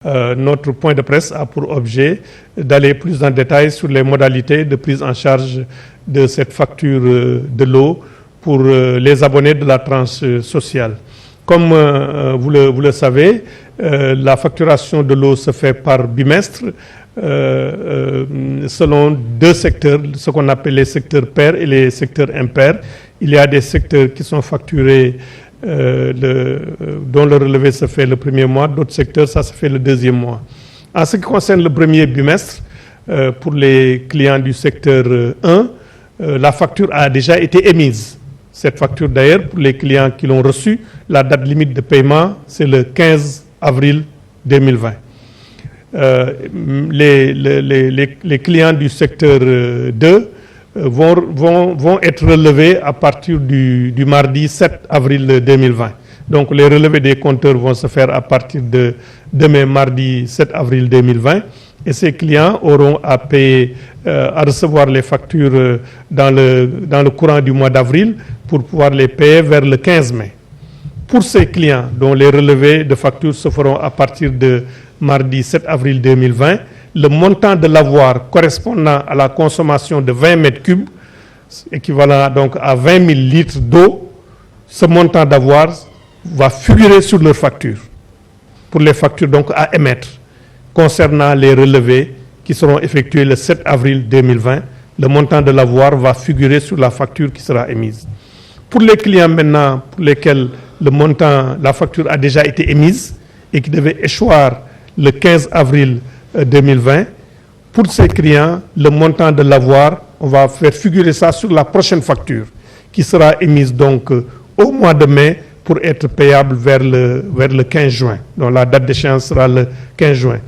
Notre point de presse a pour objet d'aller plus en détail sur les modalités de prise en charge de cette facture de l'eau pour les abonnés de la tranche sociale. Comme vous le savez, la facturation de l'eau se fait par bimestre selon deux secteurs, ce qu'on appelle les secteurs pairs et les secteurs impairs. Il y a des secteurs qui sont facturés dont le relevé se fait le premier mois, d'autres secteurs, ça se fait le deuxième mois. En ce qui concerne le premier bimestre, pour les clients du secteur 1, la facture a déjà été émise. Cette facture d'ailleurs, pour les clients qui l'ont reçue, la date limite de paiement, c'est le 15 avril 2020. Les clients du secteur 2 vont être relevés à partir du mardi 7 avril 2020. Donc les relevés des compteurs vont se faire à partir de demain mardi 7 avril 2020 et ces clients auront à payer, à recevoir les factures dans le courant du mois d'avril pour pouvoir les payer vers le 15 mai. Pour ces clients dont les relevés de factures se feront à partir de mardi 7 avril 2020, le montant de l'avoir correspondant à la consommation de 20 mètres cubes, équivalent donc à 20 000 litres d'eau, ce montant d'avoir va figurer sur leur facture, pour les factures donc à émettre. Concernant les relevés qui seront effectués le 7 avril 2020, le montant de l'avoir va figurer sur la facture qui sera émise. Pour les clients maintenant pour lesquels la facture a déjà été émise et qui devait échoir le 15 avril 2020, pour ces clients, le montant de l'avoir, on va faire figurer ça sur la prochaine facture qui sera émise donc au mois de mai pour être payable vers le 15 juin. Donc la date d'échéance sera le 15 juin.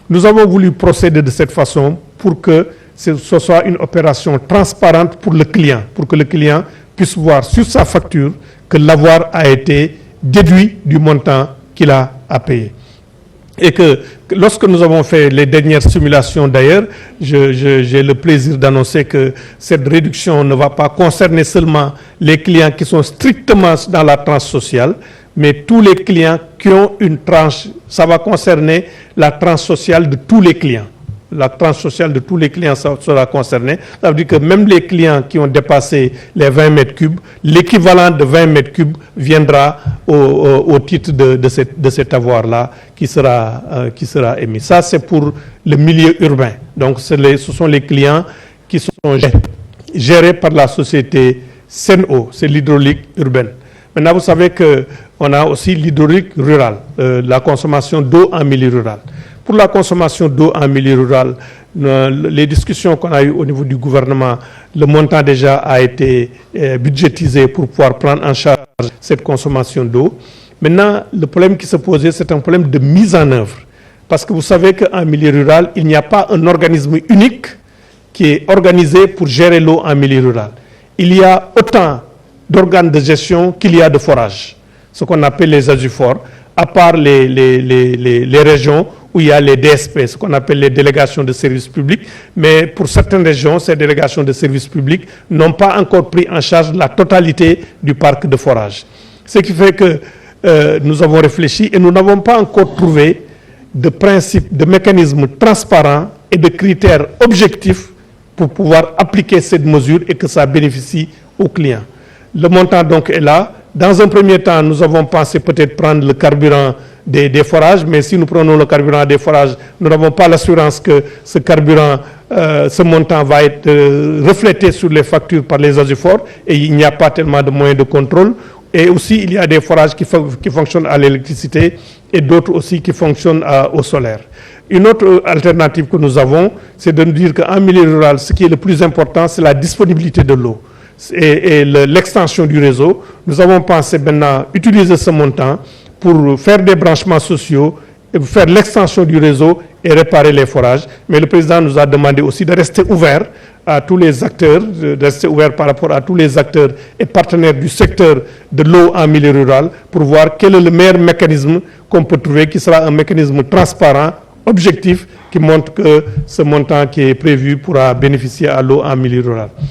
Nous avons voulu procéder de cette façon pour que ce soit une opération transparente pour le client, pour que le client puisse voir sur sa facture que l'avoir a été déduit du montant qu'il a à payer. Et que lorsque nous avons fait les dernières simulations d'ailleurs, j'ai le plaisir d'annoncer que cette réduction ne va pas concerner seulement les clients qui sont strictement dans la tranche sociale, mais tous les clients qui ont une tranche, ça va concerner la tranche sociale de tous les clients. La tranche sociale de tous les clients sera concernée. Ça veut dire que même les clients qui ont dépassé les 20 mètres cubes, l'équivalent de 20 mètres cubes viendra au titre de cet avoir-là qui sera émis. Ça, c'est pour le milieu urbain. Donc, ce sont les clients qui sont gérés par la société Sen'Eau, c'est l'hydraulique urbaine. Maintenant, vous savez qu'on a aussi l'hydraulique rurale, la consommation d'eau en milieu rural. Pour la consommation d'eau en milieu rural, les discussions qu'on a eues au niveau du gouvernement, le montant déjà a été budgétisé pour pouvoir prendre en charge cette consommation d'eau. Maintenant, le problème qui se posait, c'est un problème de mise en œuvre. Parce que vous savez qu'en milieu rural, il n'y a pas un organisme unique qui est organisé pour gérer l'eau en milieu rural. Il y a autant d'organes de gestion qu'il y a de forages, ce qu'on appelle les ASUFOR, à part les régions où il y a les DSP, ce qu'on appelle les délégations de services publics. Mais pour certaines régions, ces délégations de services publics n'ont pas encore pris en charge la totalité du parc de forage. Ce qui fait que nous avons réfléchi et nous n'avons pas encore trouvé de principe, de mécanisme transparent et de critères objectifs pour pouvoir appliquer cette mesure et que ça bénéficie aux clients. Le montant donc est là. Dans un premier temps, nous avons pensé peut-être prendre le carburant des forages, mais si nous prenons le carburant des forages, nous n'avons pas l'assurance que ce carburant, ce montant va être reflété sur les factures par les ASUFOR et il n'y a pas tellement de moyens de contrôle. Et aussi, il y a des forages qui fonctionnent à l'électricité et d'autres aussi qui fonctionnent au solaire. Une autre alternative que nous avons, c'est de nous dire qu'en milieu rural, ce qui est le plus important, c'est la disponibilité de l'eau et l'extension du réseau. Nous avons pensé maintenant utiliser ce montant pour faire des branchements sociaux, et faire l'extension du réseau et réparer les forages. Mais le président nous a demandé aussi de rester ouvert à tous les acteurs, de rester ouvert par rapport à tous les acteurs et partenaires du secteur de l'eau en milieu rural pour voir quel est le meilleur mécanisme qu'on peut trouver, qui sera un mécanisme transparent, objectif, qui montre que ce montant qui est prévu pourra bénéficier à l'eau en milieu rural.